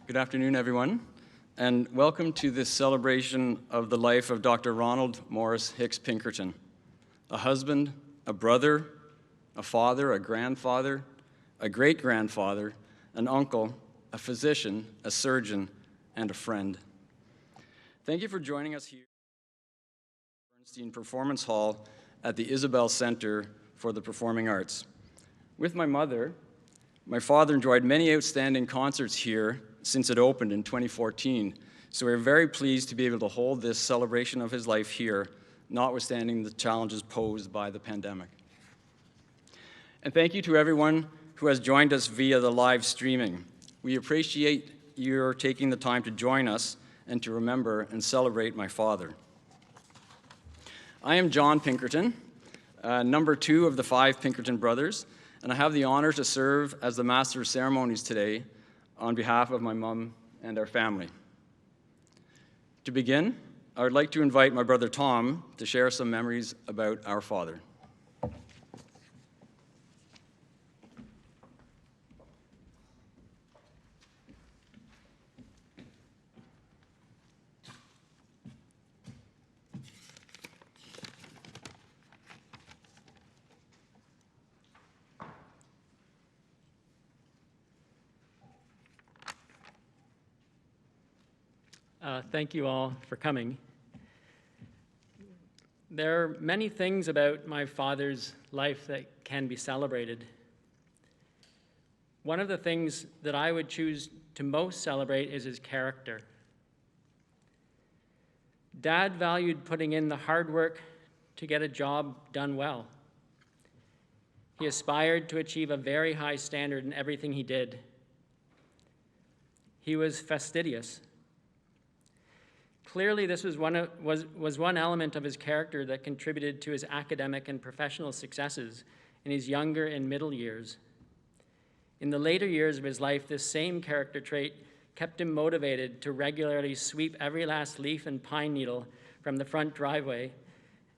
Good afternoon, everyone, and welcome to this celebration of the life of Dr. Ronald Morris Hicks Pinkerton, a husband, a brother, a father, a grandfather, a great-grandfather, an uncle, a physician, a surgeon, and a friend. Thank you for joining us here at the Bernstein Performance Hall at the Isabel Center for the Performing Arts. With my mother, my father enjoyed many outstanding concerts here since it opened in 2014, so we're very pleased to be able to hold this celebration of his life here, notwithstanding the challenges posed by the pandemic. And thank you to everyone who has joined us via the live streaming. We appreciate your taking the time to join us and to remember and celebrate my father. I am John Pinkerton, number 2 of the 5 Pinkerton brothers, and I have the honor to serve as the Master of Ceremonies today on behalf of my mom and our family. To begin, I would like to invite my brother Tom to share some memories about our father. Thank you all for coming. There are many things about my father's life that can be celebrated. One of the things that I would choose to most celebrate is his character. Dad valued putting in the hard work to get a job done well. He aspired to achieve a very high standard in everything he did. He was fastidious. Clearly, this was one element of his character that contributed to his academic and professional successes in his younger and middle years. In the later years of his life, this same character trait kept him motivated to regularly sweep every last leaf and pine needle from the front driveway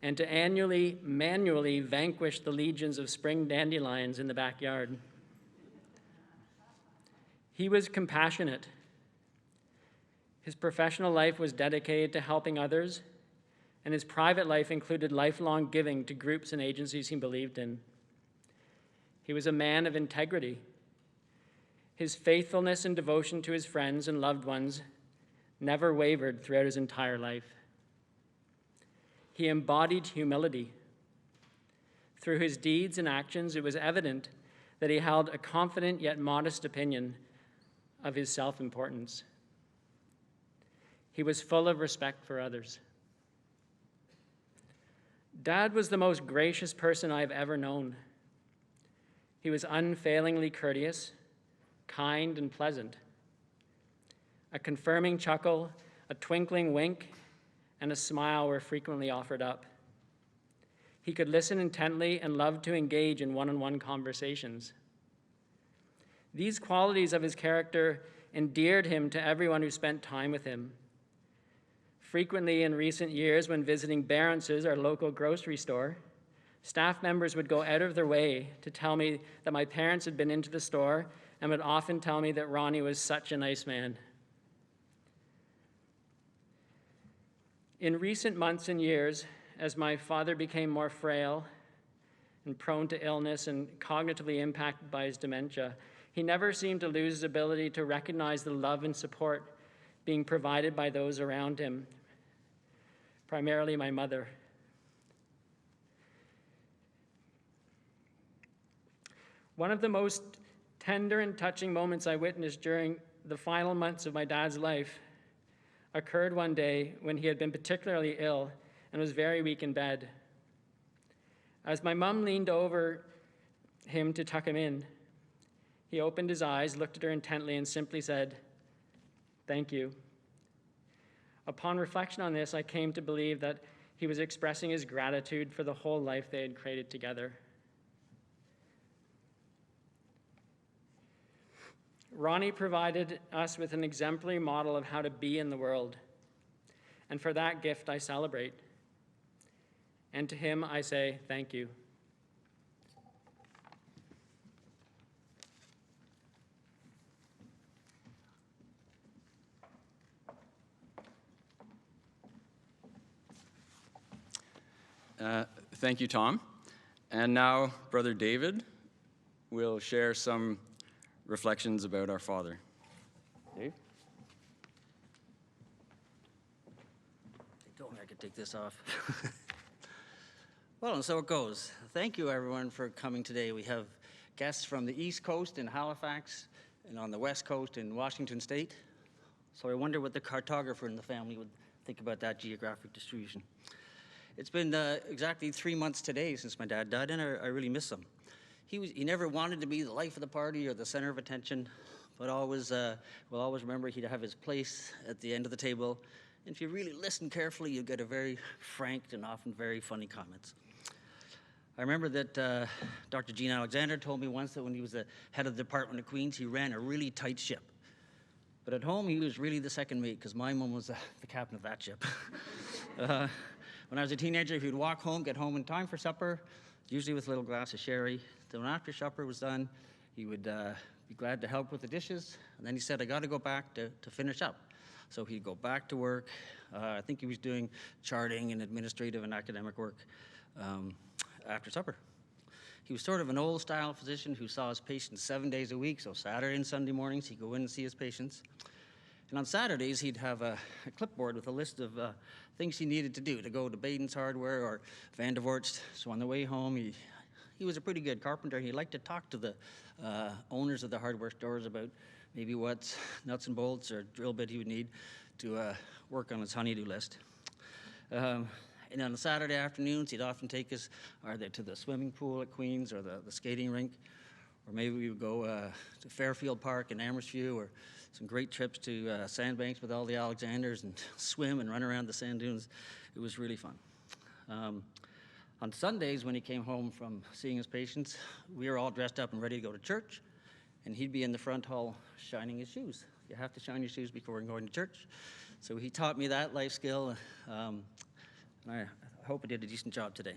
and to annually, manually vanquish the legions of spring dandelions in the backyard. He was compassionate. His professional life was dedicated to helping others, and his private life included lifelong giving to groups and agencies he believed in. He was a man of integrity. His faithfulness and devotion to his friends and loved ones never wavered throughout his entire life. He embodied humility. Through his deeds and actions, it was evident that he held a confident yet modest opinion of his self-importance. He was full of respect for others. Dad was the most gracious person I've ever known. He was unfailingly courteous, kind, and pleasant. A confirming chuckle, a twinkling wink, and a smile were frequently offered up. He could listen intently and loved to engage in one-on-one conversations. These qualities of his character endeared him to everyone who spent time with him. Frequently in recent years, when visiting Barence's, our local grocery store, staff members would go out of their way to tell me that my parents had been into the store and would often tell me that Ronnie was such a nice man. In recent months and years, as my father became more frail and prone to illness and cognitively impacted by his dementia, he never seemed to lose his ability to recognize the love and support being provided by those around him, primarily my mother. One of the most tender and touching moments I witnessed during the final months of my dad's life occurred one day when he had been particularly ill and was very weak in bed. As my mom leaned over him to tuck him in, he opened his eyes, looked at her intently, and simply said, "Thank you." Upon reflection on this, I came to believe that he was expressing his gratitude for the whole life they had created together. Ronnie provided us with an exemplary model of how to be in the world, and for that gift I celebrate. And to him I say thank you. Thank you, Tom. And now, Brother David will share some reflections about our Father. Dave? They told me I could take this off. Well, and so it goes. Thank you, everyone, for coming today. We have guests from the East Coast in Halifax and on the West Coast in Washington State. So I wonder what the cartographer in the family would think about that geographic distribution. It's been exactly 3 months today since my dad died, and I really miss him. He never wanted to be the life of the party or the center of attention, but we'll always remember he'd have his place at the end of the table. And if you really listen carefully, you get a very frank and often very funny comments. I remember that Dr. Gene Alexander told me once that when he was the head of the Department of Queens, he ran a really tight ship. But at home, he was really the second mate, because my mom was the captain of that ship. When I was a teenager, he would walk home, get home in time for supper, usually with a little glass of sherry. Then after supper was done, he would be glad to help with the dishes. And then he said, I got to go back to finish up. So he'd go back to work. I think he was doing charting and administrative and academic work after supper. He was sort of an old-style physician who saw his patients 7 days a week, so Saturday and Sunday mornings he'd go in and see his patients. And on Saturdays, he'd have a clipboard with a list of things he needed to do, to go to Baden's Hardware or Van der Voort's. So on the way home, he was a pretty good carpenter. He liked to talk to the owners of the hardware stores about maybe what nuts and bolts or drill bit he would need to work on his honey-do list. And on the Saturday afternoons, he'd often take us either to the swimming pool at Queens or the skating rink, or maybe we would go to Fairfield Park in Amherstview, or some great trips to Sandbanks with all the Alexanders and swim and run around the sand dunes. It was really fun. On Sundays, when he came home from seeing his patients, we were all dressed up and ready to go to church, and he'd be in the front hall shining his shoes. You have to shine your shoes before going to church. So he taught me that life skill, and I hope I did a decent job today.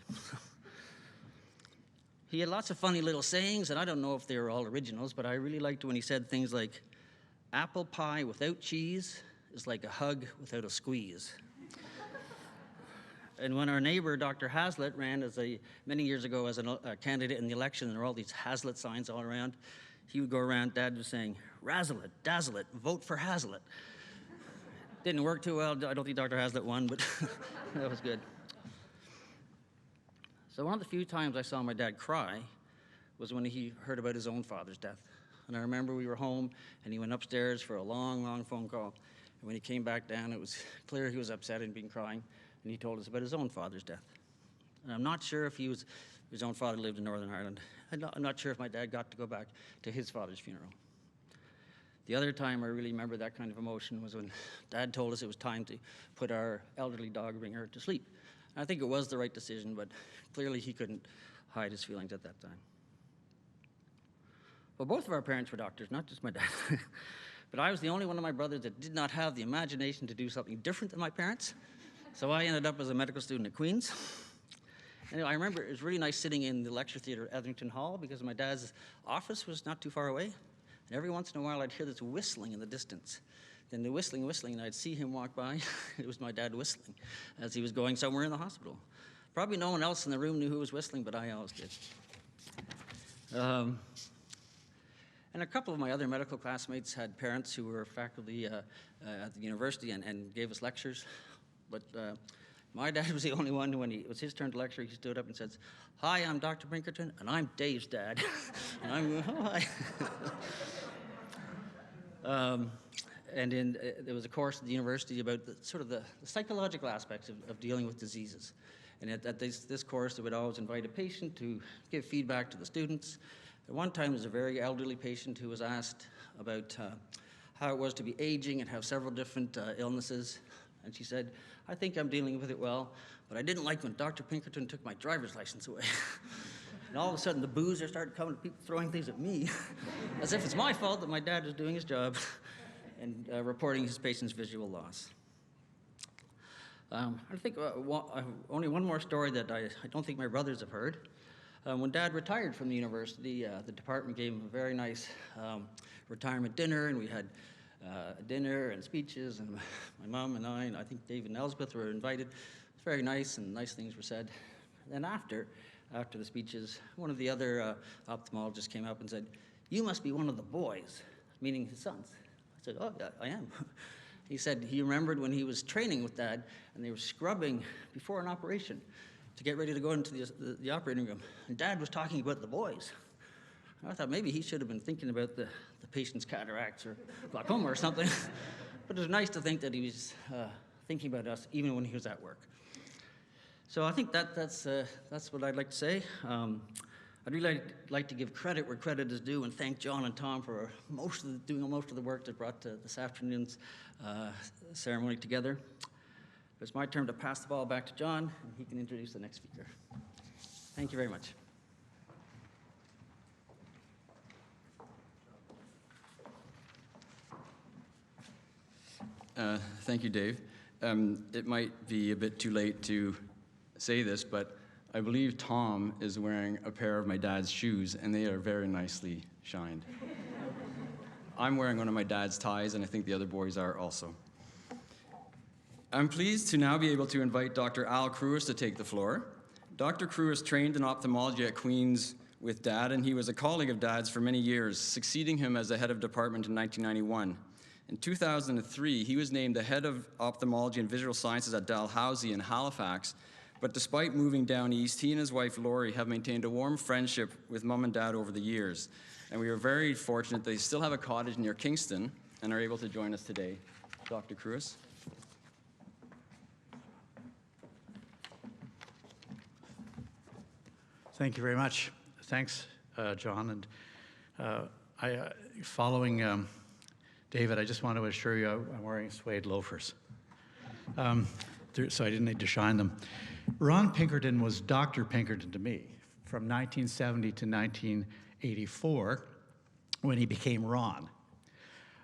He had lots of funny little sayings, and I don't know if they were all originals, but I really liked when he said things like, apple pie without cheese is like a hug without a squeeze. And when our neighbor, Dr. Hazlitt, ran many years ago as a candidate in the election, and there were all these Hazlitt signs all around, he would go around, Dad was saying, razzle it, dazzle it, vote for Hazlitt. Didn't work too well. I don't think Dr. Hazlitt won, but that was good. So one of the few times I saw my dad cry was when he heard about his own father's death. And I remember we were home, and he went upstairs for a long, long phone call. And when he came back down, it was clear he was upset and been crying, and he told us about his own father's death. And I'm not sure if his own father lived in Northern Ireland. I'm not sure if my dad got to go back to his father's funeral. The other time I really remember that kind of emotion was when Dad told us it was time to put our elderly dog Ringer to sleep. And I think it was the right decision, but clearly he couldn't hide his feelings at that time. Well, both of our parents were doctors, not just my dad. But I was the only one of my brothers that did not have the imagination to do something different than my parents. So I ended up as a medical student at Queens. Anyway, I remember it was really nice sitting in the lecture theater at Etherington Hall because my dad's office was not too far away. And every once in a while, I'd hear this whistling in the distance. Then the whistling, and I'd see him walk by. It was my dad whistling as he was going somewhere in the hospital. Probably no one else in the room knew who was whistling, but I always did. And a couple of my other medical classmates had parents who were faculty at the university and gave us lectures. But my dad was the only one who, when it was his turn to lecture, he stood up and said, "Hi, I'm Dr. Pinkerton, and I'm Dave's dad." And I'm going, "Oh, hi." There was a course at the university about the psychological aspects of dealing with diseases. And at this course, they would always invite a patient to give feedback to the students. At one time, there was a very elderly patient who was asked about how it was to be aging and have several different illnesses. And she said, "I think I'm dealing with it well, but I didn't like when Dr. Pinkerton took my driver's license away." And all of a sudden, the boos started coming, people throwing things at me, as if it's my fault that my dad was doing his job and reporting his patient's visual loss. I think only one more story that I don't think my brothers have heard. When Dad retired from the university, the department gave him a very nice retirement dinner, and we had dinner and speeches, and my mom and I think Dave and Elspeth were invited. It was very nice, and nice things were said. Then after the speeches, one of the other ophthalmologists came up and said, "You must be one of the boys," meaning his sons. I said, "Oh, yeah, I am." He said he remembered when he was training with Dad, and they were scrubbing before an operation to get ready to go into the operating room, and Dad was talking about the boys. I thought maybe he should have been thinking about the patient's cataracts or glaucoma or something. But it was nice to think that he was thinking about us even when he was at work. So I think that's what I'd like to say. I'd really like to give credit where credit is due and thank John and Tom for doing most of the work that brought this afternoon's ceremony together. It's my turn to pass the ball back to John, and he can introduce the next speaker. Thank you very much. Thank you, Dave. It might be a bit too late to say this, but I believe Tom is wearing a pair of my dad's shoes, and they are very nicely shined. I'm wearing one of my dad's ties, and I think the other boys are also. I'm pleased to now be able to invite Dr. Al Cruis to take the floor. Dr. Cruis trained in ophthalmology at Queen's with Dad, and he was a colleague of Dad's for many years, succeeding him as the head of department in 1991. In 2003, he was named the head of ophthalmology and visual sciences at Dalhousie in Halifax, but despite moving down east, he and his wife Lori have maintained a warm friendship with Mom and Dad over the years, and we are very fortunate they still have a cottage near Kingston and are able to join us today. Dr. Cruis. Thank you very much. Thanks, John. And following David, I just want to assure you I'm wearing suede loafers, so I didn't need to shine them. Ron Pinkerton was Dr. Pinkerton to me from 1970 to 1984 when he became Ron.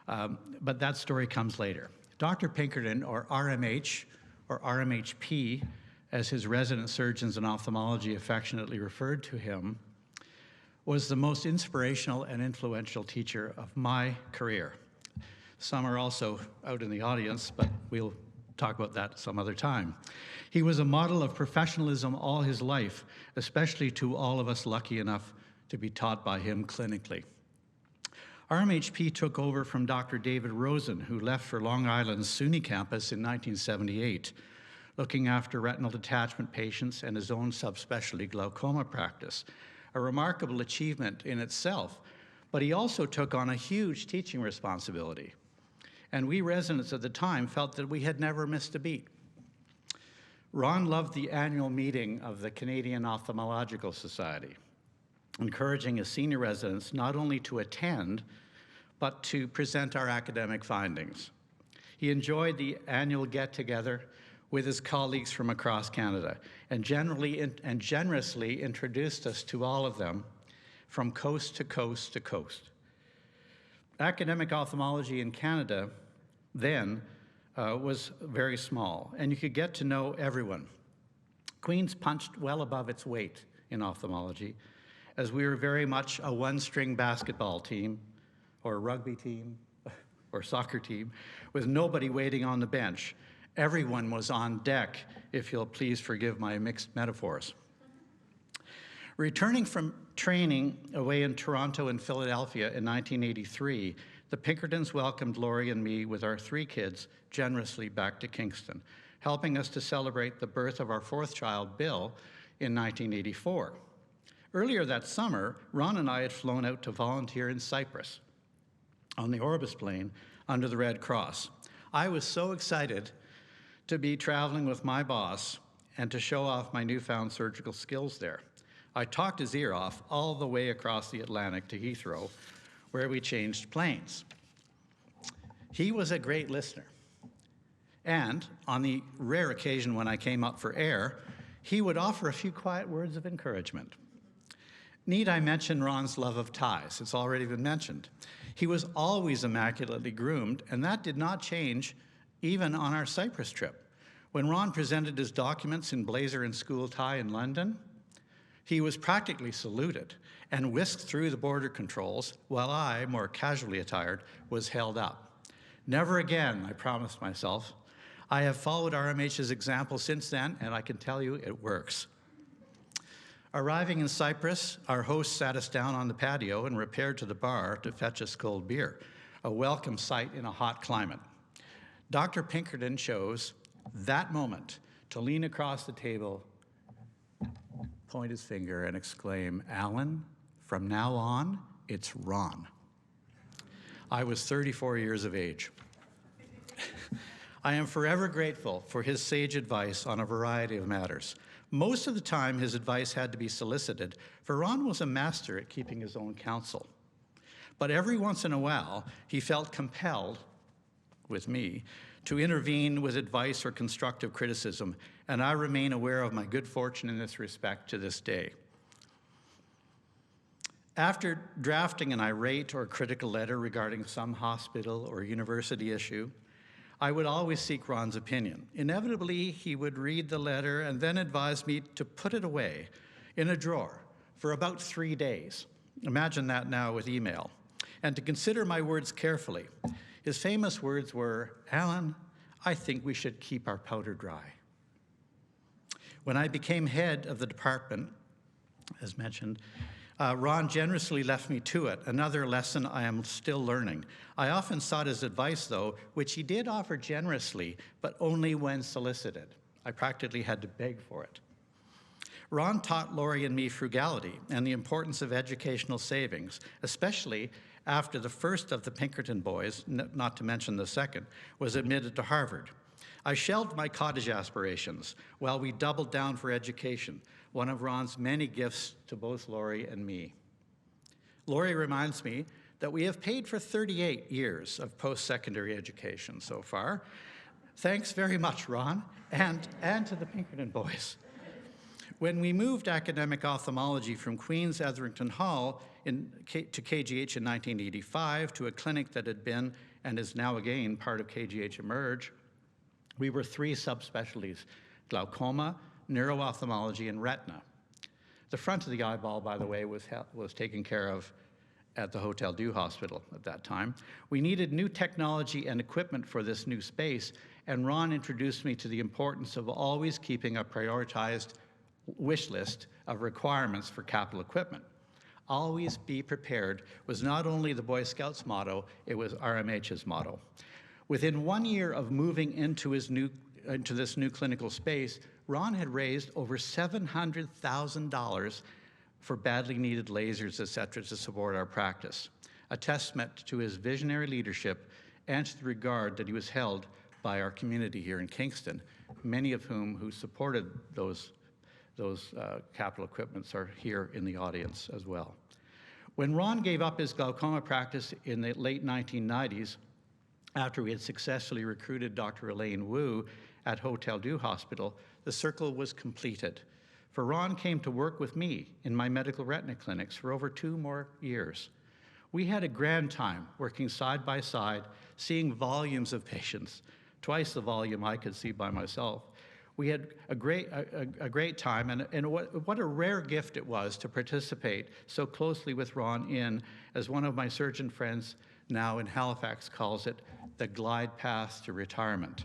But that story comes later. Dr. Pinkerton, or RMH, or RMHP, as his resident surgeons in ophthalmology affectionately referred to him, was the most inspirational and influential teacher of my career. Some are also out in the audience, but we'll talk about that some other time. He was a model of professionalism all his life, especially to all of us lucky enough to be taught by him clinically. RMHP took over from Dr. David Rosen, who left for Long Island's SUNY campus in 1978, looking after retinal detachment patients and his own subspecialty glaucoma practice, a remarkable achievement in itself, but he also took on a huge teaching responsibility. And we residents at the time felt that we had never missed a beat. Ron loved the annual meeting of the Canadian Ophthalmological Society, encouraging his senior residents not only to attend, but to present our academic findings. He enjoyed the annual get-together with his colleagues from across Canada, and generously introduced us to all of them from coast to coast to coast. Academic ophthalmology in Canada then was very small, and you could get to know everyone. Queen's punched well above its weight in ophthalmology, as we were very much a one-string basketball team, or rugby team, or soccer team, with nobody waiting on the bench. Everyone was on deck, if you'll please forgive my mixed metaphors. Returning from training away in Toronto and Philadelphia in 1983, the Pinkertons welcomed Lori and me with our 3 kids generously back to Kingston, helping us to celebrate the birth of our 4th child, Bill, in 1984. Earlier that summer, Ron and I had flown out to volunteer in Cyprus on the Orbis plane under the Red Cross. I was so excited to be traveling with my boss and to show off my newfound surgical skills there. I talked his ear off all the way across the Atlantic to Heathrow, where we changed planes. He was a great listener. And on the rare occasion when I came up for air, he would offer a few quiet words of encouragement. Need I mention Ron's love of ties? It's already been mentioned. He was always immaculately groomed, and that did not change even on our Cyprus trip. When Ron presented his documents in blazer and school tie in London, he was practically saluted and whisked through the border controls while I, more casually attired, was held up. Never again, I promised myself. I have followed RMH's example since then, and I can tell you it works. Arriving in Cyprus, our host sat us down on the patio and repaired to the bar to fetch us cold beer, a welcome sight in a hot climate. Dr. Pinkerton chose that moment to lean across the table, point his finger, and exclaim, "Alan, from now on, it's Ron." I was 34 years of age. I am forever grateful for his sage advice on a variety of matters. Most of the time, his advice had to be solicited, for Ron was a master at keeping his own counsel. But every once in a while, he felt compelled, with me, to intervene with advice or constructive criticism, and I remain aware of my good fortune in this respect to this day. After drafting an irate or critical letter regarding some hospital or university issue, I would always seek Ron's opinion. Inevitably, he would read the letter and then advise me to put it away in a drawer for about 3 days. Imagine that now with email. And to consider my words carefully. His famous words were, "Alan, I think we should keep our powder dry." When I became head of the department, as mentioned, Ron generously left me to it, another lesson I am still learning. I often sought his advice, though, which he did offer generously, but only when solicited. I practically had to beg for it. Ron taught Laurie and me frugality and the importance of educational savings, especially after the first of the Pinkerton boys, not to mention the second, was admitted to Harvard. I shelved my cottage aspirations while we doubled down for education, one of Ron's many gifts to both Laurie and me. Laurie reminds me that we have paid for 38 years of post-secondary education so far. Thanks very much, Ron, and to the Pinkerton boys. When we moved academic ophthalmology from Queen's Etherington Hall to KGH in 1985 to a clinic that had been and is now again part of KGH Emerge, we were 3 subspecialties: glaucoma, neuro-ophthalmology, and retina. The front of the eyeball, by the way, was taken care of at the Hotel Dieu Hospital at that time. We needed new technology and equipment for this new space, and Ron introduced me to the importance of always keeping a prioritized wish list of requirements for capital equipment. Always be prepared was not only the Boy Scouts motto, it was RMH's motto. Within 1 year of moving into this new clinical space, Ron had raised over $700,000 for badly needed lasers, et cetera, to support our practice, a testament to his visionary leadership and to the regard that he was held by our community here in Kingston, many of who supported those capital equipments are here in the audience as well. When Ron gave up his glaucoma practice in the late 1990s, after we had successfully recruited Dr. Elaine Wu at Hotel Dieu Hospital, the circle was completed. For Ron came to work with me in my medical retina clinics for over 2 more years. We had a grand time working side by side, seeing volumes of patients, twice the volume I could see by myself. We had a great time, and what a rare gift it was to participate so closely with Ron as one of my surgeon friends now in Halifax calls it, the glide path to retirement.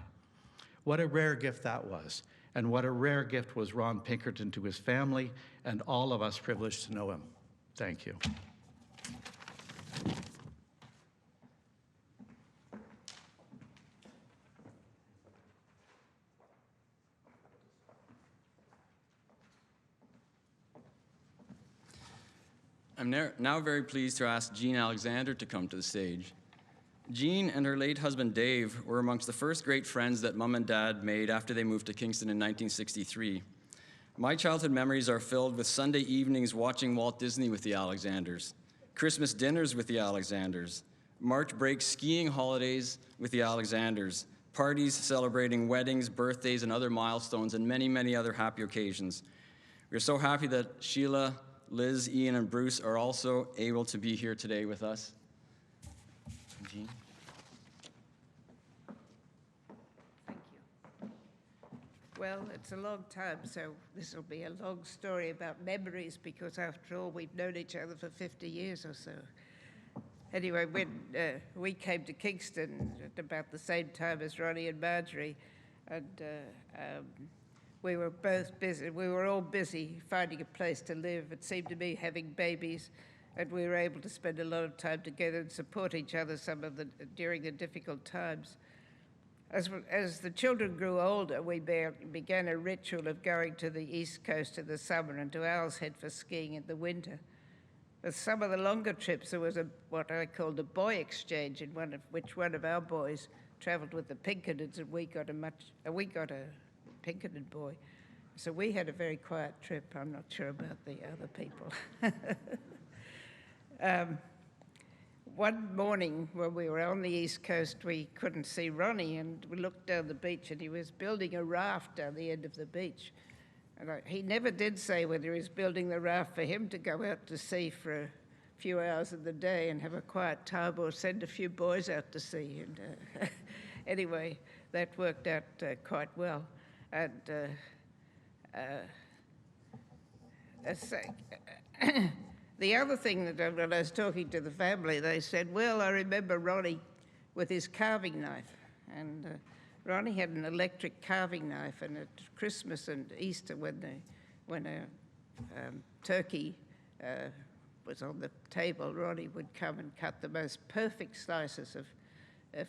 What a rare gift that was, and what a rare gift was Ron Pinkerton to his family and all of us privileged to know him. Thank you. I'm now very pleased to ask Jean Alexander to come to the stage. Jean and her late husband Dave were amongst the first great friends that Mom and Dad made after they moved to Kingston in 1963. My childhood memories are filled with Sunday evenings watching Walt Disney with the Alexanders, Christmas dinners with the Alexanders, March break skiing holidays with the Alexanders, parties celebrating weddings, birthdays, and other milestones, and many, many other happy occasions. We're so happy that Sheila, Liz, Ian, and Bruce are also able to be here today with us. Jean. Thank you. Well, it's a long time, so this will be a long story about memories because, after all, we've known each other for 50 years or so. Anyway, when we came to Kingston at about the same time as Ronnie and Marjorie, and we were both busy. We were all busy finding a place to live. It seemed to be having babies, and we were able to spend a lot of time together and support each other during the difficult times. As the children grew older, we began a ritual of going to the East Coast in the summer and to Owl's Head for skiing in the winter. With some of the longer trips, there was what I called a boy exchange, in which one of our boys traveled with the Pinkertons, and we got a Pinkerton boy. So we had a very quiet trip. I'm not sure about the other people. One morning when we were on the East Coast, we couldn't see Ronnie, and we looked down the beach, and he was building a raft down the end of the beach. And he never did say whether he was building the raft for him to go out to sea for a few hours of the day and have a quiet time, or send a few boys out to sea. And anyway, that worked out quite well. And the other thing that when I was talking to the family, they said, well, I remember Ronnie with his carving knife. And Ronnie had an electric carving knife, and at Christmas and Easter, when a turkey was on the table, Ronnie would come and cut the most perfect slices of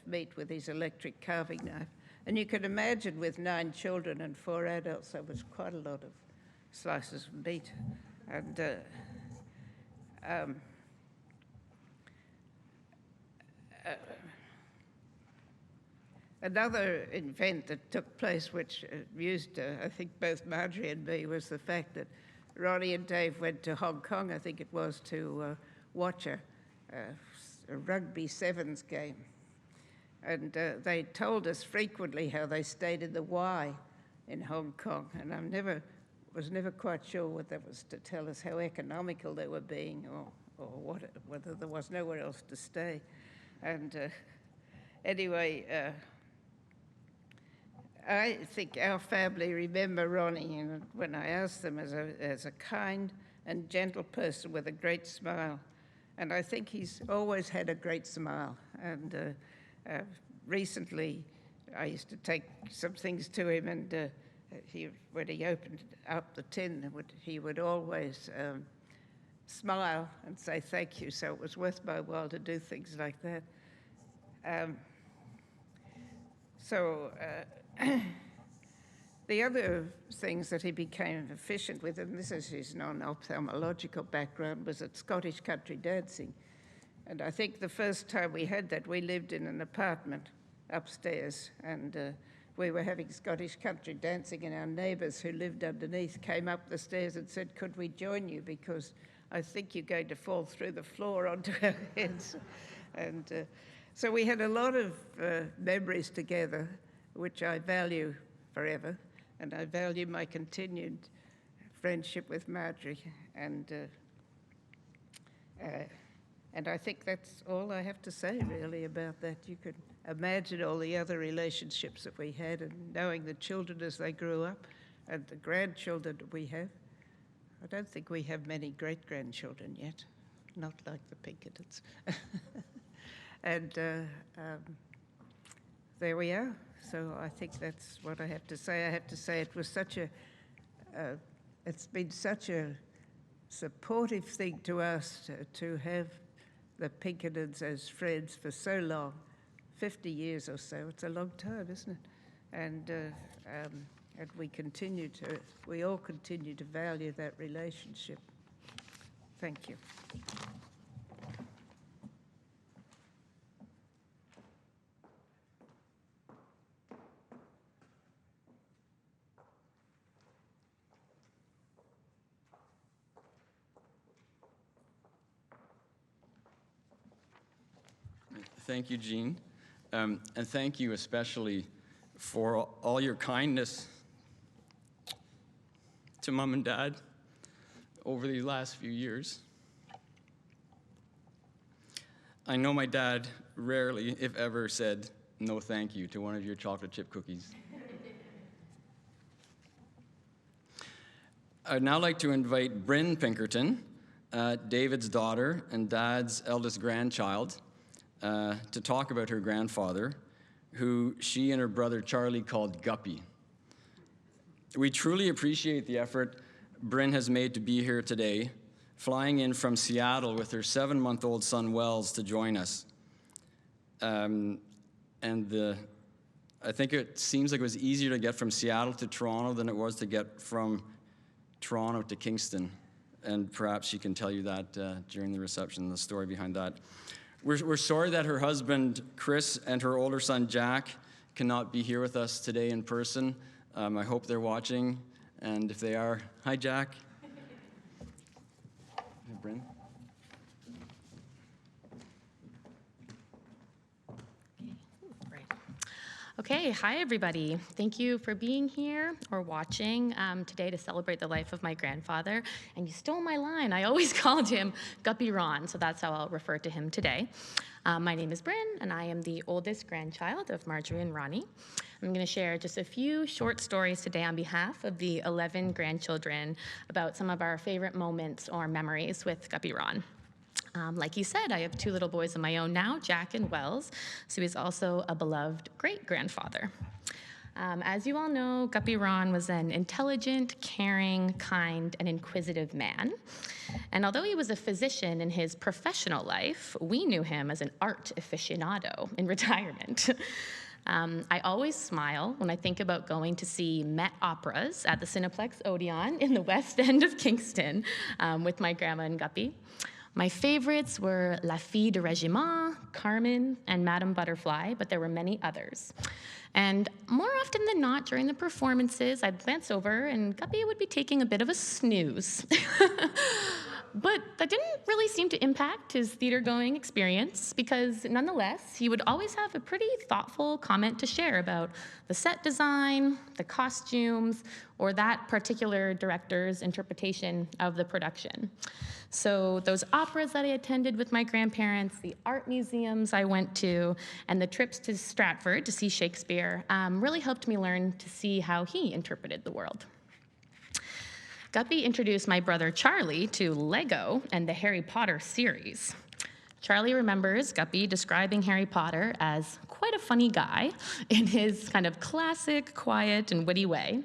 meat with his electric carving knife. And you can imagine with 9 children and 4 adults, there was quite a lot of slices of meat. And another event that took place, which amused, I think, both Marjorie and me, was the fact that Ronnie and Dave went to Hong Kong, I think it was, to watch a rugby sevens game. And they told us frequently how they stayed in the Y in Hong Kong, and I was never quite sure what that was to tell us, how economical they were being, or whether there was nowhere else to stay. And anyway, I think our family remember Ronnie, and when I asked them, as a kind and gentle person with a great smile. And I think he's always had a great smile. And recently, I used to take some things to him, and when he opened up the tin, he would always smile and say thank you. So it was worth my while to do things like that. The other things that he became efficient with, and this is his non-ophthalmological background, was at Scottish country dancing. And I think the first time we had that, we lived in an apartment upstairs, and we were having Scottish country dancing, and our neighbours who lived underneath came up the stairs and said, could we join you, because I think you're going to fall through the floor onto our heads. And so we had a lot of memories together, which I value forever, and I value my continued friendship with Marjorie. And I think that's all I have to say, really, about that. You could imagine all the other relationships that we had, and knowing the children as they grew up, and the grandchildren that we have. I don't think we have many great-grandchildren yet, not like the Pinkertons. And there we are. So I think that's what I have to say. I have to say it was it's been such a supportive thing to us to have the Pinkertons as friends for so long, 50 years or so. It's a long time, isn't it? And we all continue to value that relationship. Thank you. Thank you, Jean. And thank you especially for all your kindness to Mom and Dad over these last few years. I know my dad rarely, if ever, said no thank you to one of your chocolate chip cookies. I'd now like to invite Bryn Pinkerton, David's daughter and Dad's eldest grandchild, to talk about her grandfather, who she and her brother Charlie called Guppy. We truly appreciate the effort Bryn has made to be here today, flying in from Seattle with her 7-month-old son Wells to join us. I think it seems like it was easier to get from Seattle to Toronto than it was to get from Toronto to Kingston. And perhaps she can tell you that during the reception, the story behind that. We're sorry that her husband, Chris, and her older son, Jack, cannot be here with us today in person. I hope they're watching, and if they are, hi, Jack. Hi, Bryn. Okay, hi everybody. Thank you for being here or watching today to celebrate the life of my grandfather. And you stole my line. I always called him Guppy Ron, so that's how I'll refer to him today. My name is Bryn, and I am the oldest grandchild of Marjorie and Ronnie. I'm going to share just a few short stories today on behalf of the 11 grandchildren about some of our favorite moments or memories with Guppy Ron. Like he said, I have 2 little boys of my own now, Jack and Wells, so he's also a beloved great-grandfather. As you all know, Guppy Ron was an intelligent, caring, kind, and inquisitive man. And although he was a physician in his professional life, we knew him as an art aficionado in retirement. I always smile when I think about going to see Met operas at the Cineplex Odeon in the West End of Kingston with my grandma and Guppy. My favorites were La Fille de Régiment, Carmen, and Madame Butterfly, but there were many others. And more often than not, during the performances, I'd glance over and Guppy would be taking a bit of a snooze. But that didn't really seem to impact his theater-going experience because nonetheless, he would always have a pretty thoughtful comment to share about the set design, the costumes, or that particular director's interpretation of the production. So those operas that I attended with my grandparents, the art museums I went to, and the trips to Stratford to see Shakespeare really helped me learn to see how he interpreted the world. Guppy introduced my brother Charlie to Lego and the Harry Potter series. Charlie remembers Guppy describing Harry Potter as quite a funny guy in his kind of classic, quiet, and witty way.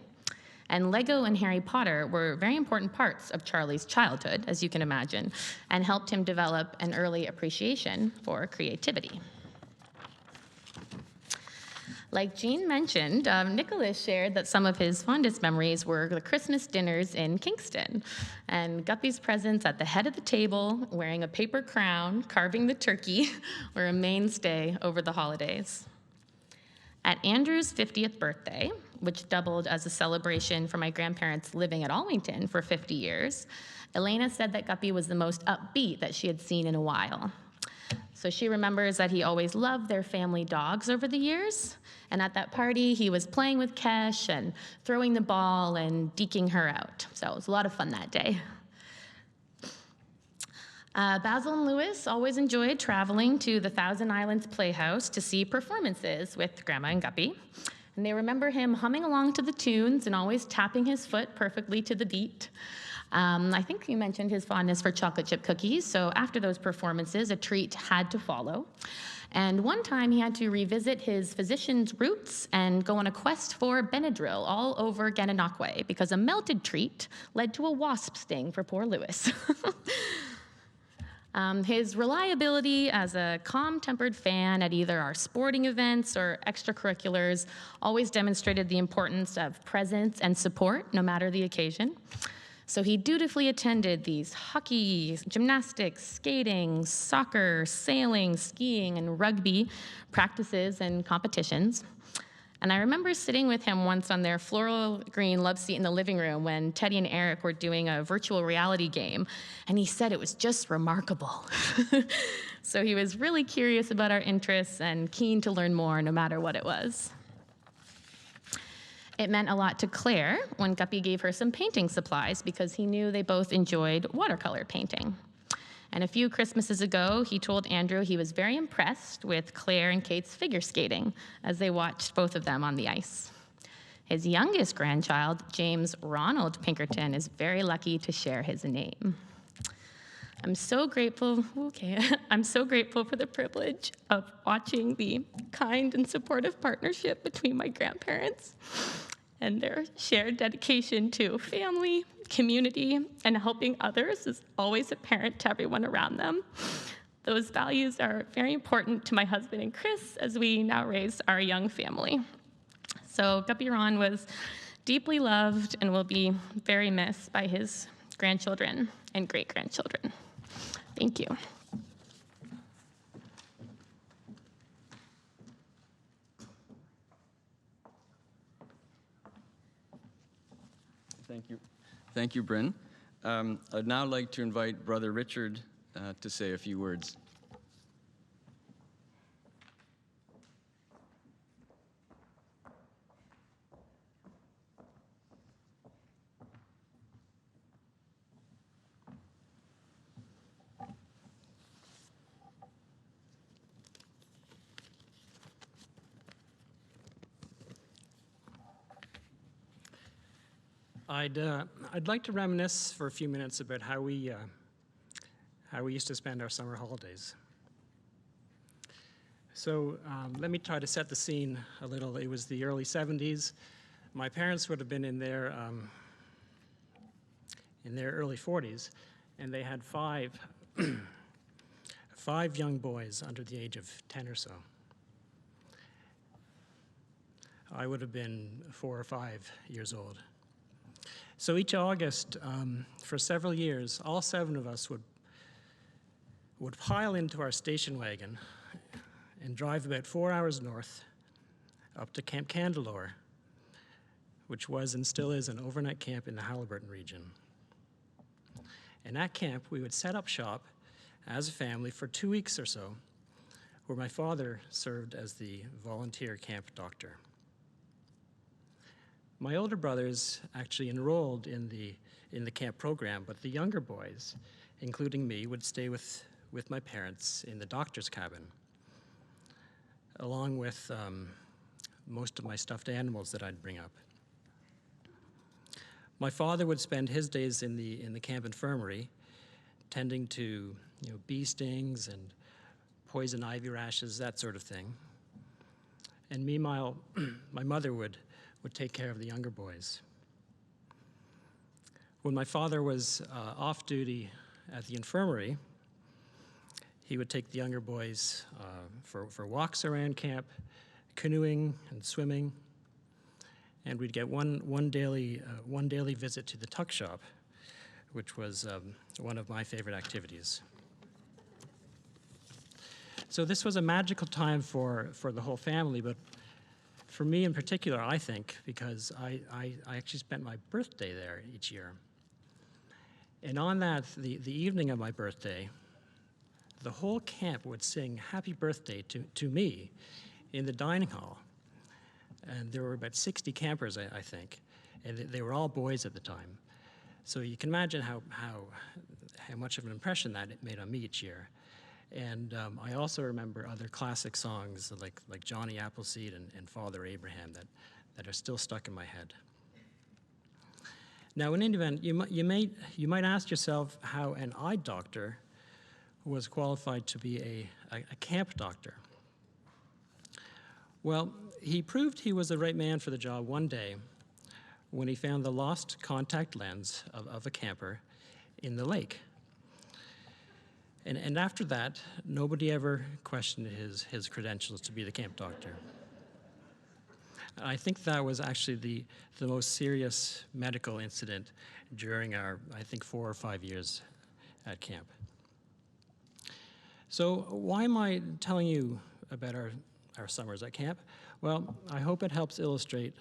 And Lego and Harry Potter were very important parts of Charlie's childhood, as you can imagine, and helped him develop an early appreciation for creativity. Like Jean mentioned, Nicholas shared that some of his fondest memories were the Christmas dinners in Kingston, and Guppy's presence at the head of the table, wearing a paper crown, carving the turkey, were a mainstay over the holidays. At Andrew's 50th birthday, which doubled as a celebration for my grandparents living at Alwington for 50 years, Elena said that Guppy was the most upbeat that she had seen in a while. So she remembers that he always loved their family dogs over the years, and at that party, he was playing with Kesh and throwing the ball and deking her out. So it was a lot of fun that day. Basil and Lewis always enjoyed traveling to the Thousand Islands Playhouse to see performances with Grandma and Guppy. And they remember him humming along to the tunes and always tapping his foot perfectly to the beat. I think you mentioned his fondness for chocolate chip cookies, so after those performances, a treat had to follow. And one time he had to revisit his physician's roots and go on a quest for Benadryl all over Gananoque because a melted treat led to a wasp sting for poor Lewis. His reliability as a calm-tempered fan at either our sporting events or extracurriculars always demonstrated the importance of presence and support, no matter the occasion. So he dutifully attended these hockey, gymnastics, skating, soccer, sailing, skiing, and rugby practices and competitions. And I remember sitting with him once on their floral green love seat in the living room when Teddy and Eric were doing a virtual reality game, and he said it was just remarkable. So he was really curious about our interests and keen to learn more no matter what it was. It meant a lot to Claire when Guppy gave her some painting supplies because he knew they both enjoyed watercolor painting. And a few Christmases ago, he told Andrew he was very impressed with Claire and Kate's figure skating as they watched both of them on the ice. His youngest grandchild, James Ronald Pinkerton, is very lucky to share his name. I'm so grateful for the privilege of watching the kind and supportive partnership between my grandparents. and their shared dedication to family, community, and helping others is always apparent to everyone around them. Those values are very important to my husband and Chris as we now raise our young family. So Guppy Ron was deeply loved and will be very missed by his grandchildren and great-grandchildren. Thank you. Thank you. Thank you, Bryn. I'd now like to invite Brother Richard to say a few words. I'd like to reminisce for a few minutes about how we used to spend our summer holidays. So let me try to set the scene a little. It was the early 70s. My parents would have been in their early 40s, and they had five young boys under the age of 10 or so. I would have been 4 or 5 years old. So each August, for several years, all 7 of us would pile into our station wagon and drive about 4 hours north up to Camp Candelore, which was and still is an overnight camp in the Halliburton region. And at camp, we would set up shop as a family for 2 weeks or so, where my father served as the volunteer camp doctor. My older brothers actually enrolled in the camp program, but the younger boys, including me, would stay with my parents in the doctor's cabin, along with most of my stuffed animals that I'd bring up. My father would spend his days in the camp infirmary, tending to bee stings and poison ivy rashes, that sort of thing. And meanwhile, my mother would take care of the younger boys. When my father was off duty at the infirmary, he would take the younger boys for walks around camp, canoeing and swimming, and we'd get one daily visit to the tuck shop, which was one of my favorite activities. So this was a magical time for the whole family, but for me in particular, I think, because I actually spent my birthday there each year. And on that, the evening of my birthday, the whole camp would sing happy birthday to me in the dining hall. And there were about 60 campers, I think, and they were all boys at the time. So you can imagine how much of an impression that it made on me each year. And I also remember other classic songs like Johnny Appleseed and Father Abraham that are still stuck in my head. Now, in any event, you might ask yourself how an eye doctor was qualified to be a camp doctor. Well, he proved he was the right man for the job one day when he found the lost contact lens of a camper in the lake. And after that, nobody ever questioned his credentials to be the camp doctor. I think that was actually the most serious medical incident during our, I think, 4 or 5 years at camp. So why am I telling you about our summers at camp? Well, I hope it helps illustrate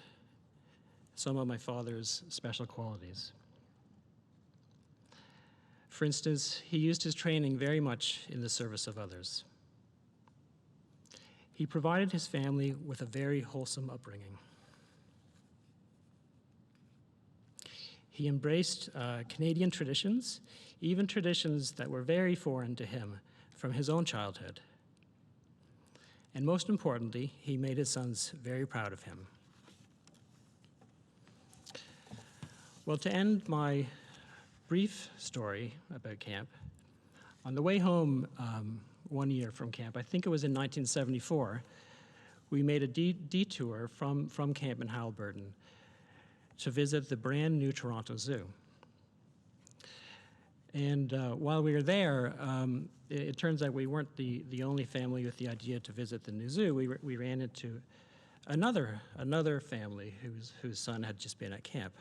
some of my father's special qualities. For instance, he used his training very much in the service of others. He provided his family with a very wholesome upbringing. He embraced Canadian traditions, even traditions that were very foreign to him from his own childhood. And most importantly, he made his sons very proud of him. Well, to end my brief story about camp, on the way home one year from camp, I think it was in 1974, we made a detour from camp in Halliburton to visit the brand new Toronto Zoo. And while we were there, it turns out we weren't the only family with the idea to visit the new zoo. We ran into another family whose son had just been at camp.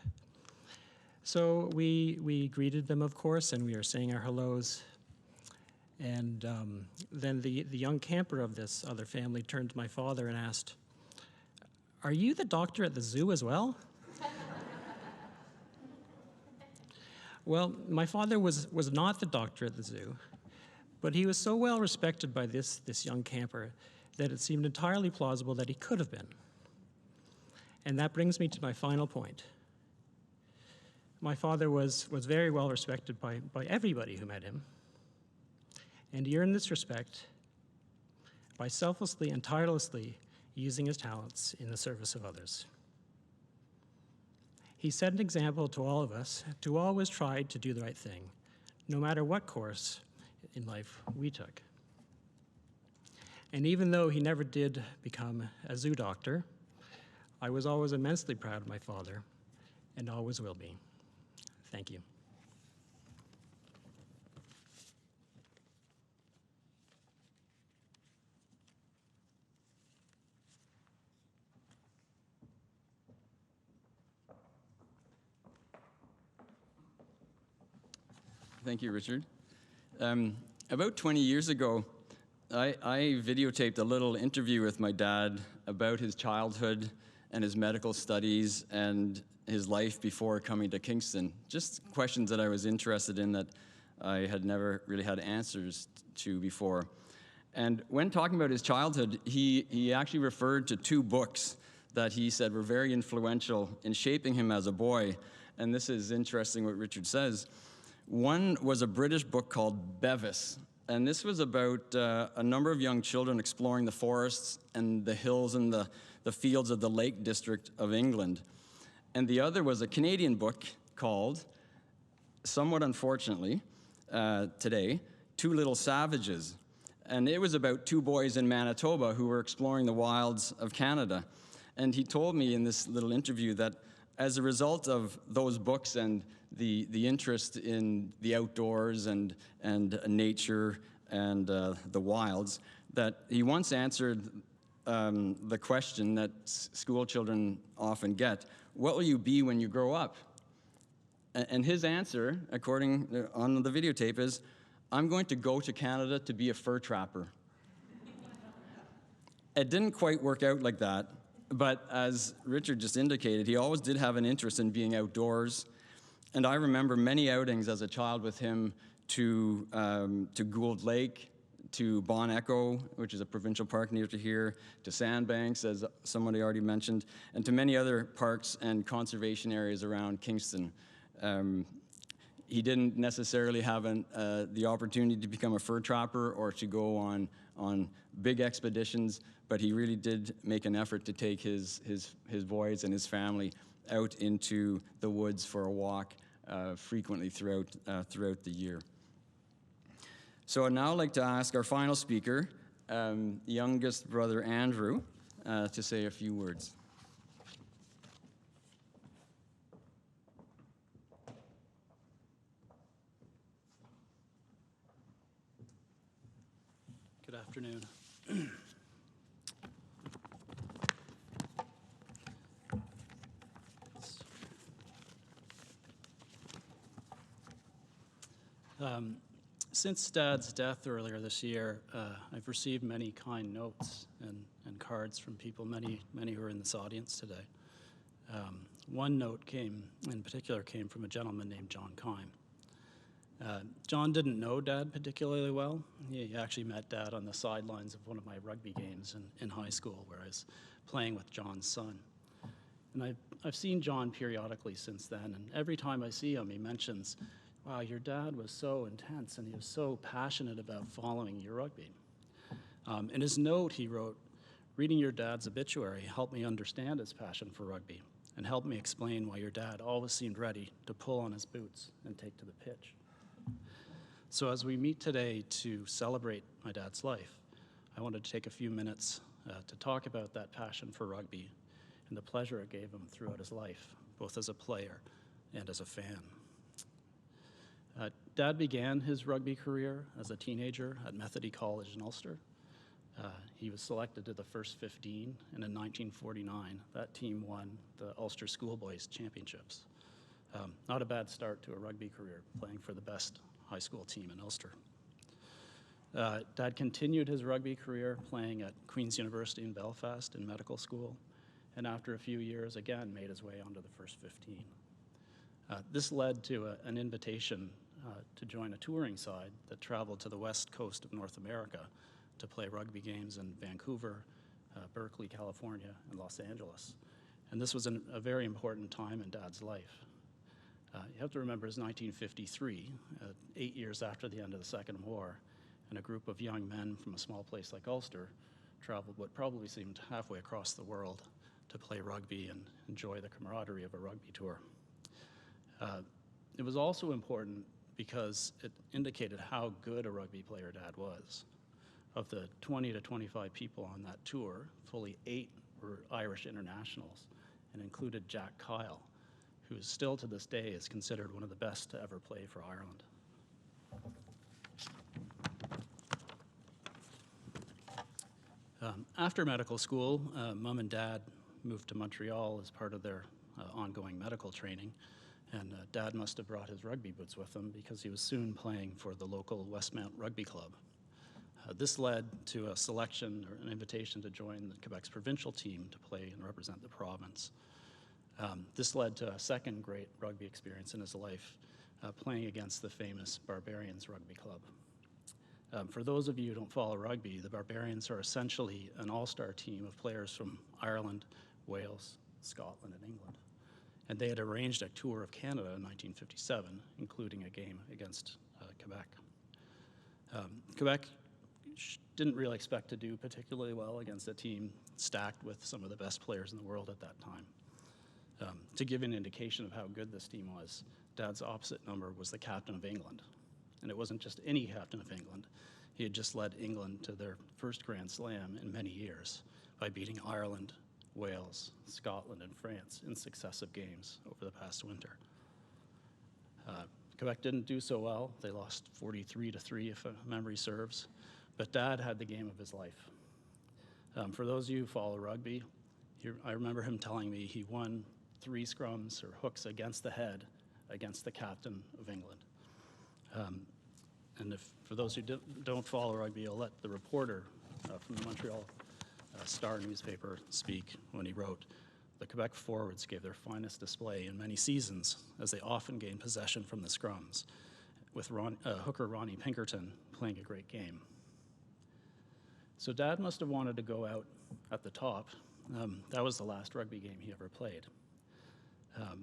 So we greeted them, of course, and we were saying our hellos. And then the young camper of this other family turned to my father and asked, "Are you the doctor at the zoo as well?" Well, my father was not the doctor at the zoo, but he was so well respected by this young camper that it seemed entirely plausible that he could have been. And that brings me to my final point. My father was very well respected by everybody who met him, and he earned this respect by selflessly and tirelessly using his talents in the service of others. He set an example to all of us to always try to do the right thing, no matter what course in life we took. And even though he never did become a zoo doctor, I was always immensely proud of my father, and always will be. Thank you. Thank you, Richard. About 20 years ago, I videotaped a little interview with my dad about his childhood and his medical studies and his life before coming to Kingston. Just questions that I was interested in that I had never really had answers to before. And when talking about his childhood, he actually referred to two books that he said were very influential in shaping him as a boy. And this is interesting what Richard says. One was a British book called Bevis, and this was about a number of young children exploring the forests and the hills and the fields of the Lake District of England. And the other was a Canadian book called, somewhat unfortunately, today, Two Little Savages. And it was about two boys in Manitoba who were exploring the wilds of Canada. And he told me in this little interview that as a result of those books and the interest in the outdoors and nature and the wilds, that he once answered the question that school children often get, what will you be when you grow up? And his answer, according on the videotape, is, I'm going to go to Canada to be a fur trapper. It didn't quite work out like that, but as Richard just indicated, he always did have an interest in being outdoors. And I remember many outings as a child with him to Gould Lake, to Bon Echo, which is a provincial park near to here, to Sandbanks, as somebody already mentioned, and to many other parks and conservation areas around Kingston. He didn't necessarily have the opportunity to become a fur trapper or to go on big expeditions, but he really did make an effort to take his boys and his family out into the woods for a walk frequently throughout the year. So I'd now like to ask our final speaker, youngest brother Andrew, to say a few words. Good afternoon. Since Dad's death earlier this year, I've received many kind notes and cards from people, many who are in this audience today. One note in particular came from a gentleman named John Kime. John didn't know Dad particularly well. He actually met Dad on the sidelines of one of my rugby games in high school, where I was playing with John's son. And I've seen John periodically since then, and every time I see him, he mentions, wow, your dad was so intense and he was so passionate about following your rugby. In his note, he wrote, reading your dad's obituary helped me understand his passion for rugby and helped me explain why your dad always seemed ready to pull on his boots and take to the pitch. So as we meet today to celebrate my dad's life, I wanted to take a few minutes to talk about that passion for rugby and the pleasure it gave him throughout his life, both as a player and as a fan. Dad began his rugby career as a teenager at Methody College in Ulster. He was selected to the first 15, and in 1949, that team won the Ulster Schoolboys Championships. Not a bad start to a rugby career, playing for the best high school team in Ulster. Dad continued his rugby career playing at Queen's University in Belfast in medical school, and after a few years, again, made his way onto the first 15. This led to an invitation to join a touring side that traveled to the west coast of North America to play rugby games in Vancouver, Berkeley, California, and Los Angeles. And this was a very important time in Dad's life. You have to remember it's 1953, 8 years after the end of the Second War, and a group of young men from a small place like Ulster traveled what probably seemed halfway across the world to play rugby and enjoy the camaraderie of a rugby tour. It was also important because it indicated how good a rugby player Dad was. Of the 20 to 25 people on that tour, fully 8 were Irish internationals and included Jack Kyle, who still to this day is considered one of the best to ever play for Ireland. After medical school, Mom and Dad moved to Montreal as part of their ongoing medical training, and Dad must have brought his rugby boots with him because he was soon playing for the local Westmount Rugby Club. This led to a selection or an invitation to join Quebec's provincial team to play and represent the province. This led to a second great rugby experience in his life, playing against the famous Barbarians Rugby Club. For those of you who don't follow rugby, the Barbarians are essentially an all-star team of players from Ireland, Wales, Scotland, and England. And they had arranged a tour of Canada in 1957, including a game against Quebec. Quebec didn't really expect to do particularly well against a team stacked with some of the best players in the world at that time. To give an indication of how good this team was, Dad's opposite number was the captain of England. And it wasn't just any captain of England. He had just led England to their first Grand Slam in many years by beating Ireland, Wales, Scotland, and France in successive games over the past winter. Quebec didn't do so well. They lost 43-3, if memory serves. But Dad had the game of his life. For those of you who follow rugby, I remember him telling me he won 3 scrums or hooks against the head against the captain of England. And for those who don't follow rugby, I'll let the reporter from the Montreal Star newspaper speak when he wrote, "The Quebec forwards gave their finest display in many seasons as they often gained possession from the scrums, with hooker Ronnie Pinkerton playing a great game." So Dad must have wanted to go out at the top. That was the last rugby game he ever played.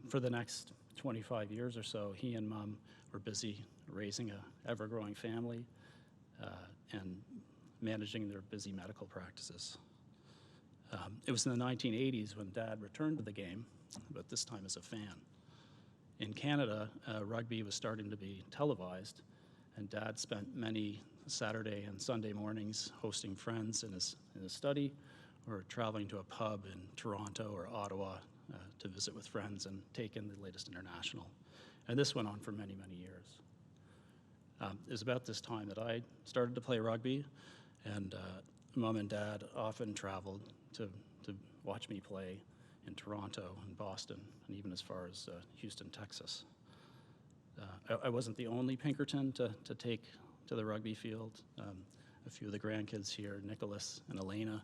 For the next 25 years or so, he and Mom were busy raising an ever-growing family and managing their busy medical practices. It was in the 1980s when Dad returned to the game, but this time as a fan. In Canada, rugby was starting to be televised, and Dad spent many Saturday and Sunday mornings hosting friends in his study or traveling to a pub in Toronto or Ottawa to visit with friends and take in the latest international. And this went on for many, many years. It was about this time that I started to play rugby, and Mom and Dad often traveled to watch me play in Toronto and Boston, and even as far as Houston, Texas. I wasn't the only Pinkerton to take to the rugby field. A few of the grandkids here, Nicholas and Elena,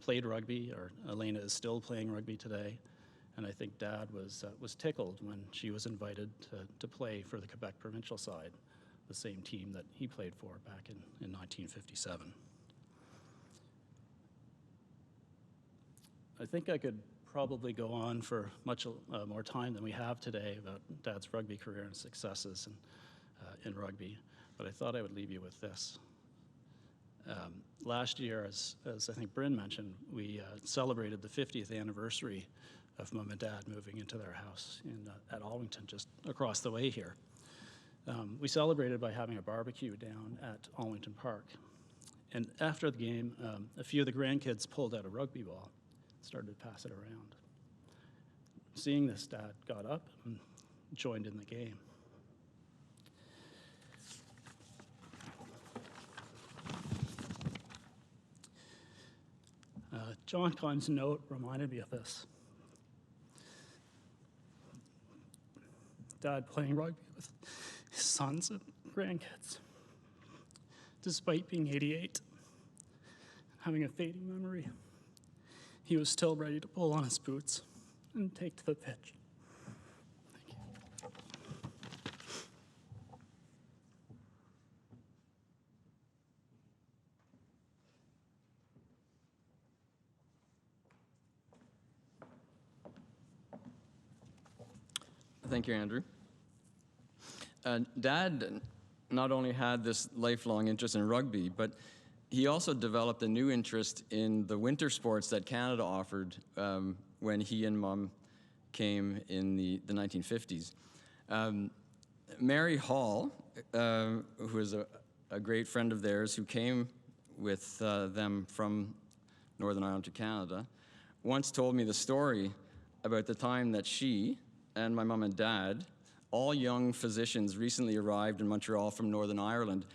played rugby, or Elena is still playing rugby today. And I think Dad was tickled when she was invited to play for the Quebec provincial side, the same team that he played for back in 1957. I think I could probably go on for much more time than we have today about Dad's rugby career and successes in rugby, but I thought I would leave you with this. Last year, as I think Bryn mentioned, we celebrated the 50th anniversary of Mom and Dad moving into their house at Alwington, just across the way here. We celebrated by having a barbecue down at Alwington Park. And after the game, a few of the grandkids pulled out a rugby ball and started to pass it around. seeing this, Dad got up and joined in the game. John Conn's note reminded me of this. Dad playing rugby with his sons and grandkids. Despite being 88, having a fading memory, he was still ready to pull on his boots and take to the pitch. Thank you. Thank you, Andrew. Dad not only had this lifelong interest in rugby, but he also developed a new interest in the winter sports that Canada offered when he and Mom came in the 1950s. Mary Hall, who is a great friend of theirs who came with them from Northern Ireland to Canada, once told me the story about the time that she and my mom and dad, all young physicians recently arrived in Montreal from Northern Ireland,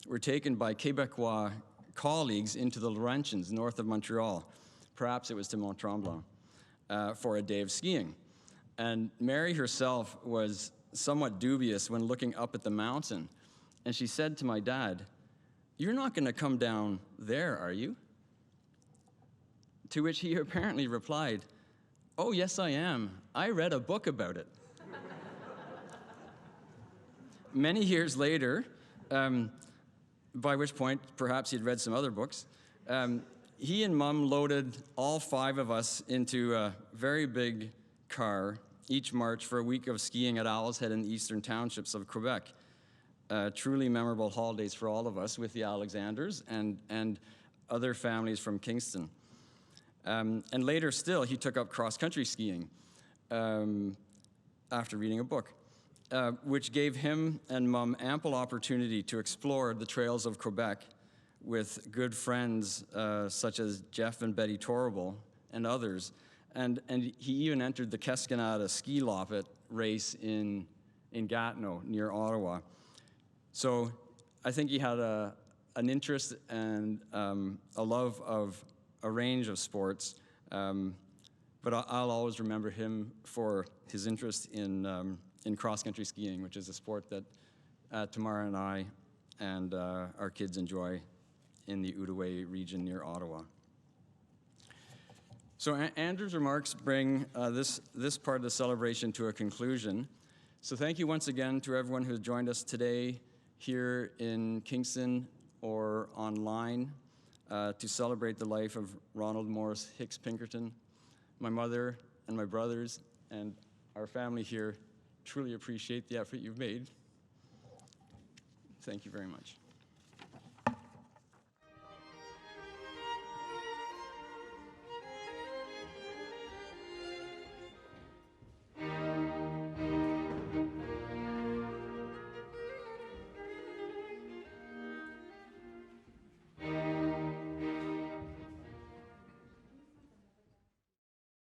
were taken by Quebecois colleagues into the Laurentians north of Montreal. Perhaps it was to Mont Tremblant for a day of skiing. And Mary herself was somewhat dubious when looking up at the mountain. And she said to my dad, "You're not going to come down there, are you?" To which he apparently replied, "Oh, yes, I am. I read a book about it." Many years later, by which point perhaps he'd read some other books, he and Mom loaded all 5 of us into a very big car each March for a week of skiing at Owl's Head in the eastern townships of Quebec. Truly memorable holidays for all of us with the Alexanders and other families from Kingston. And later still, he took up cross-country skiing after reading a book, which gave him and Mom ample opportunity to explore the trails of Quebec with good friends such as Jeff and Betty Torrable and others. And he even entered the Keskanada ski loppet race in Gatineau near Ottawa. So I think he had an interest and a love of a range of sports, but I'll always remember him for his interest in cross-country skiing, which is a sport that Tamara and I and our kids enjoy in the Outaouais region near Ottawa. So Andrew's remarks bring this part of the celebration to a conclusion. So thank you once again to everyone who has joined us today here in Kingston or online to celebrate the life of Ronald Morris Hicks Pinkerton. My mother and my brothers and our family here truly appreciate the effort you've made. Thank you very much.